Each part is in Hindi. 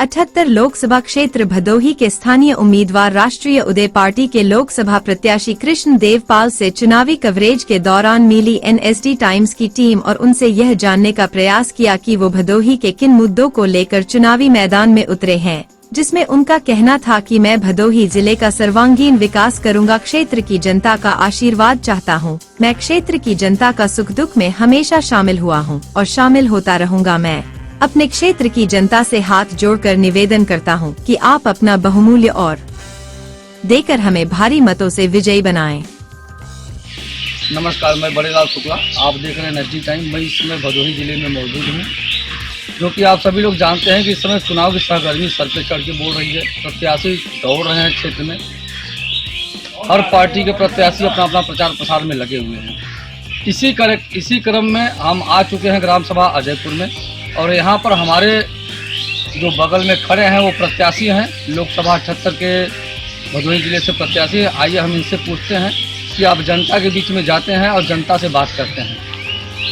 78 लोकसभा क्षेत्र भदोही के स्थानीय उम्मीदवार राष्ट्रीय उदय पार्टी के लोकसभा प्रत्याशी कृष्ण देव पाल से चुनावी कवरेज के दौरान मिली एनएसडी टाइम्स की टीम और उनसे यह जानने का प्रयास किया कि वो भदोही के किन मुद्दों को लेकर चुनावी मैदान में उतरे हैं, जिसमें उनका कहना था कि मैं भदोही जिले का सर्वांगीण विकास करूंगा, क्षेत्र की जनता का आशीर्वाद चाहता हूं, मैं क्षेत्र की जनता का सुख दुख में हमेशा शामिल हुआ हूं और शामिल होता रहूंगा। मैं अपने क्षेत्र की जनता से हाथ जोड़कर निवेदन करता हूं कि आप अपना बहुमूल्य और देकर हमें भारी मतों से विजयी बनाएं। नमस्कार, मैं बड़ेलाल शुक्ला, आप देख रहे हैं एनएसडी टाइम। मैं इस समय भदोही जिले में मौजूद हूं, जो कि आप सभी लोग जानते हैं कि इस समय चुनाव की सरगर्मी सर पे चढ़ के बोल रही है। प्रत्याशी दौड़ रहे हैं क्षेत्र में, हर पार्टी के प्रत्याशी अपना अपना प्रचार प्रसार में लगे हुए हैं। इसी क्रम में हम आ चुके हैं ग्राम सभा अजयपुर में, और यहाँ पर हमारे जो बगल में खड़े हैं वो प्रत्याशी हैं, लोकसभा 78 के भदोही जिले से प्रत्याशी हैं। आइए हम इनसे पूछते हैं कि आप जनता के बीच में जाते हैं और जनता से बात करते हैं,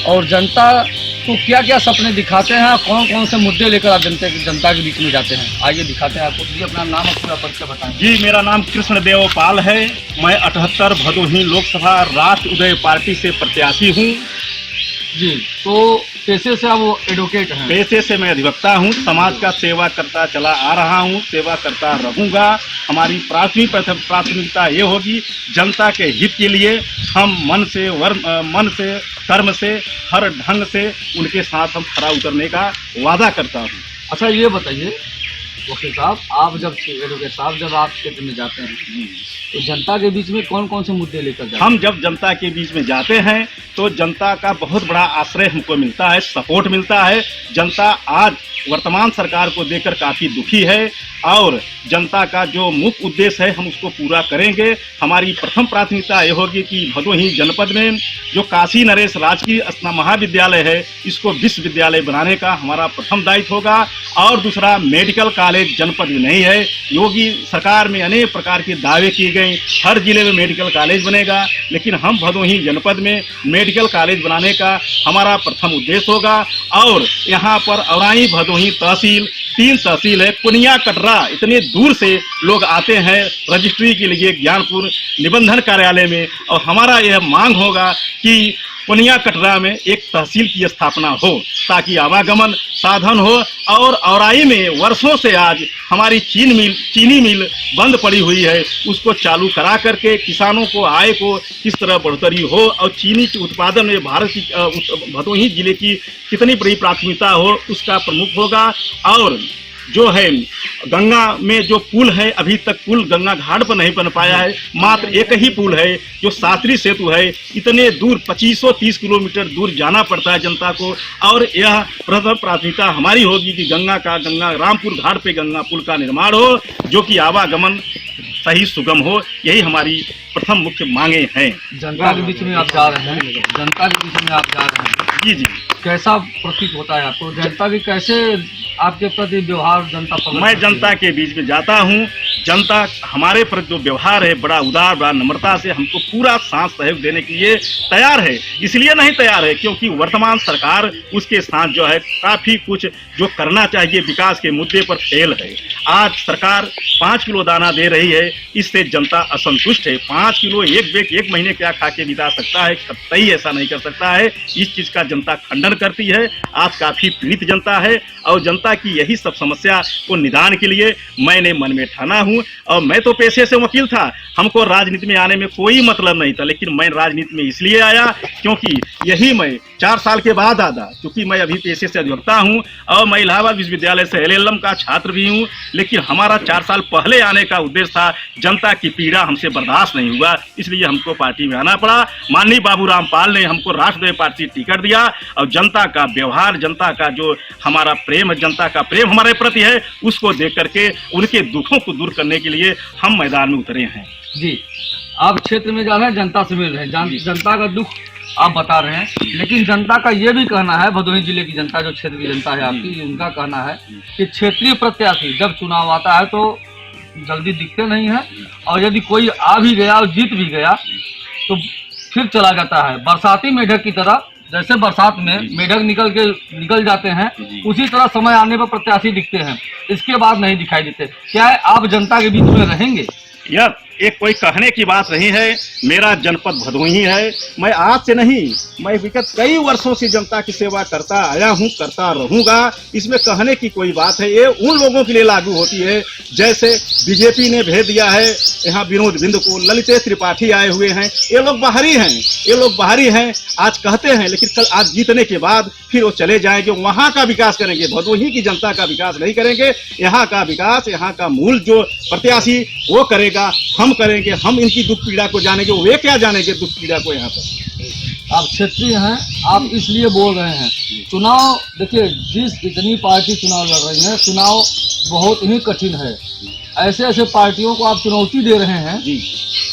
और जनता को क्या क्या सपने दिखाते हैं, कौन कौन से मुद्दे लेकर आप जनता के बीच में जाते हैं। आइए दिखाते हैं आपको। जी, अपना नाम और पूरा परिचय बताएं। जी, मेरा नाम कृष्ण देव पाल है। मैं 78 भदोही लोकसभा राष्ट्र उदय पार्टी से प्रत्याशी हूँ। जी, तो पेशे से आप वो एडवोकेट हैं? पेशे से मैं अधिवक्ता हूँ। समाज का सेवा करता चला आ रहा हूँ, सेवा करता रहूँगा। हमारी प्राथमिकता ये होगी, जनता के हित के लिए हम मन से कर्म से हर ढंग से उनके साथ हम खरा उतरने का वादा करता हूँ। अच्छा, ये बताइए वकील साहब, आप एडवोकेट साहब जब आप क्षेत्र में जाते हैं तो जनता के बीच में कौन कौन से मुद्दे लेकर जाते हैं? हम जब जनता के बीच में जाते हैं तो जनता का बहुत बड़ा आश्रय हमको मिलता है, सपोर्ट मिलता है। जनता आज वर्तमान सरकार को देखकर काफ़ी दुखी है, और जनता का जो मुख्य उद्देश्य है हम उसको पूरा करेंगे। हमारी प्रथम प्राथमिकता ये होगी कि भदोही जनपद में जो काशी नरेश राजकीय महाविद्यालय है, इसको विश्वविद्यालय बनाने का हमारा प्रथम दायित्व होगा। और दूसरा, मेडिकल कॉलेज जनपद में नहीं है। योगी सरकार में अनेक प्रकार के दावे किए गए, हर जिले में मेडिकल कॉलेज बनेगा, लेकिन हम भदोही जनपद में मेडिकल कॉलेज बनाने का हमारा प्रथम उद्देश्य होगा। और यहाँ पर औराई भदोही तहसील 3 तहसील है, पुनिया कटरा, इतने दूर से लोग आते हैं रजिस्ट्री के लिए ज्ञानपुर निबंधन कार्यालय में, और हमारा यह मांग होगा कि पुनिया कटरा में एक तहसील की स्थापना हो, ताकि आवागमन साधन हो। और औराई में वर्षों से आज हमारी चीनी मिल बंद पड़ी हुई है, उसको चालू करा करके किसानों को आय को किस तरह बढ़ोतरी हो, और चीनी के उत्पादन में भारत की भदोही जिले की कितनी बड़ी प्राथमिकता हो, उसका प्रमुख होगा। और जो है गंगा में जो पुल है, अभी तक पुल गंगा घाट पर नहीं बन पाया है, मात्र एक ही पुल है जो सातरी सेतु है। इतने दूर 2530 किलोमीटर दूर जाना पड़ता है जनता को, और यह प्रथम प्राथमिकता हमारी होगी कि गंगा रामपुर घाट पे गंगा पुल का निर्माण हो, जो कि आवागमन सही सुगम हो। यही हमारी प्रथम मुख्य मांगे हैं। जनता के बीच में आप जा रहे हैं, जी जी, कैसा प्रतीत होता है आपको? जनता की कैसे आपके प्रति व्यवहार जनता पकड़? मैं जनता के बीच में जाता हूँ, जनता हमारे प्रति जो व्यवहार है बड़ा उदार, बड़ा नम्रता से हमको पूरा साथ सहयोग देने के लिए तैयार है। इसलिए नहीं तैयार है क्योंकि वर्तमान सरकार उसके साथ जो है काफ़ी कुछ जो करना चाहिए विकास के मुद्दे पर फेल है। आज सरकार 5 किलो दाना दे रही है, इससे जनता असंतुष्ट है। 5 किलो एक महीने क्या खा के बिता सकता है? कतई ऐसा नहीं कर सकता है। इस चीज़ का जनता खंडन करती है। आज काफ़ी पीड़ित जनता है, और जनता की यही सब समस्या को निदान के लिए मैंने मन में ठाना हूँ। और मैं तो पेशे से वकील था, हमको राजनीति में आने में कोई मतलब नहीं था, लेकिन मैं राजनीति में इसलिए आया क्योंकि यही मैं 4 साल के बाद आया, क्योंकि मैं अभी पेशे से अधिवक्ता हूँ और मैं इलाहाबाद विश्वविद्यालय से LLM का छात्र भी हूँ। लेकिन हमारा 4 साल पहले आने का उद्देश्य था, जनता की पीड़ा हमसे बर्दाश्त नहीं हुआ, इसलिए हमको पार्टी में आना पड़ा। माननीय बाबूराम पाल ने हमको राष्ट्रीय पार्टी टिकट दिया, और जनता का व्यवहार, जनता का जो हमारा प्रेम, जनता का प्रेम हमारे प्रति है, उसको देख करके उनके दुखों को दूर करने के लिए हम मैदान में उतरे हैं। जी, आप क्षेत्र में जा रहे हैं, जनता से मिल रहे हैं, जनता का दुख आप बता रहे हैं, लेकिन जनता का ये भी कहना है, भदोही जिले की जनता, जो क्षेत्र की जनता है आपकी, उनका कहना है कि क्षेत्रीय प्रत्याशी जब चुनाव आता है तो जल्दी दिखते नहीं है, और यदि कोई आ भी गया और जीत भी गया तो फिर चला जाता है, बरसाती मेढक की तरह जैसे बरसात में मेढक निकल जाते हैं, उसी तरह समय आने पर प्रत्याशी दिखते हैं, इसके बाद नहीं दिखाई देते। क्या है, आप जनता के बीच में रहेंगे? यह एक कोई कहने की बात नहीं है। मेरा जनपद भदोही है। मैं आज से नहीं, मैं विगत कई वर्षों से जनता की सेवा करता आया हूं, करता रहूंगा। इसमें कहने की कोई बात है, ये उन लोगों के लिए लागू होती है जैसे बीजेपी ने भेज दिया है यहाँ विनोद बिंद को, ललितेश त्रिपाठी आए हुए हैं, ये लोग बाहरी हैं, ये लोग बाहरी हैं। आज कहते हैं लेकिन कल आज जीतने के बाद फिर वो चले जाएंगे, वहां का विकास करेंगे, भदोही की जनता का विकास नहीं करेंगे। यहाँ का विकास, यहाँ का मूल जो प्रत्याशी वो करेगा, हम करेंगे। हम इनकी दुख पीड़ा को जानेंगे, वे क्या जानेंगे दुख पीड़ा को। यहाँ पर आप क्षेत्रीय हैं, आप इसलिए बोल रहे हैं। चुनाव देखिए, इतनी पार्टी चुनाव लड़ रही है, चुनाव बहुत ही कठिन है। ऐसे ऐसे पार्टियों को आप चुनौती दे रहे हैं जी,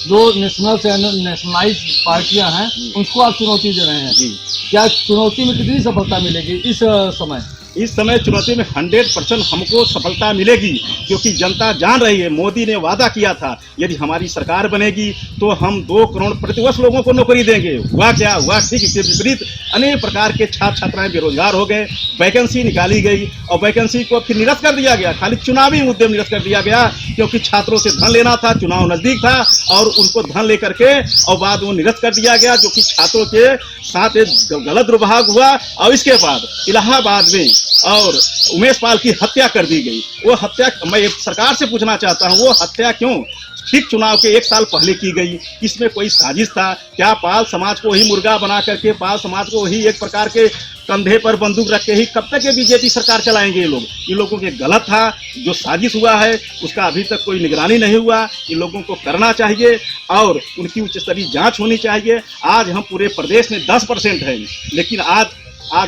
जो नेशनलाइज पार्टियां हैं, उसको आप चुनौती दे रहे हैं जी। क्या चुनौती में कितनी सफलता मिलेगी इस समय? इस समय चुनौती में 100% हमको सफलता मिलेगी, क्योंकि जनता जान रही है। मोदी ने वादा किया था यदि हमारी सरकार बनेगी तो हम 2 करोड़ प्रतिवर्ष लोगों को नौकरी देंगे। हुआ क्या हुआ? ठीक इसके विपरीत अनेक प्रकार के छात्र छात्राएं बेरोजगार हो गए, वैकेंसी निकाली गई और वैकेंसी को फिर निरस्त कर दिया गया। खाली चुनावी मुद्दे में निरस्त कर दिया गया, क्योंकि छात्रों से धन लेना था, चुनाव नजदीक था और उनको धन लेकर के और बाद वो निरस्त कर दिया गया, जो कि छात्रों के साथ एक गलत दुर्भाग हुआ। और इसके बाद इलाहाबाद में और उमेश पाल की हत्या कर दी गई। वो हत्या मैं सरकार से पूछना चाहता हूँ, वो हत्या क्यों ठीक चुनाव के 1 साल पहले की गई? इसमें कोई साजिश था क्या? पाल समाज को ही मुर्गा बना करके, पाल समाज को ही एक प्रकार के कंधे पर बंदूक रख के ही कब तक ये बीजेपी सरकार चलाएंगे ये लोग? इन लोगों के गलत था, जो साजिश हुआ है उसका अभी तक कोई निगरानी नहीं हुआ। इन लोगों को करना चाहिए और उनकी उच्च स्तरीय जांच होनी चाहिए। आज हम पूरे प्रदेश में 10% है, लेकिन आज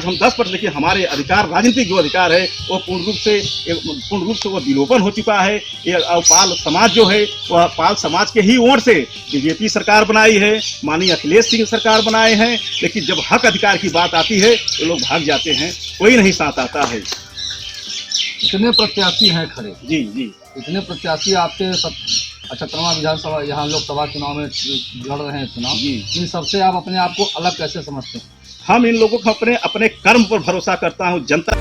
हम 10%, लेकिन हमारे अधिकार, राजनीतिक जो अधिकार है वो पूर्ण रूप से वो विलोपन हो चुका है। ये पाल समाज जो है, वह पाल समाज के ही वोट से बीजेपी सरकार बनाई है, माननीय अखिलेश सिंह सरकार बनाए हैं। लेकिन जब हक अधिकार की बात आती है तो लोग भाग जाते हैं, कोई नहीं साथ आता है। इतने प्रत्याशी हैं खड़े, जी जी, इतने प्रत्याशी आपके सब 78वां विधानसभा यहाँ लोकसभा चुनाव में लड़ रहे हैं चुनाव, इन सबसे आप अपने आप को अलग कैसे समझते हैं? हम इन लोगों को अपने कर्म पर भरोसा करता हूँ। जनता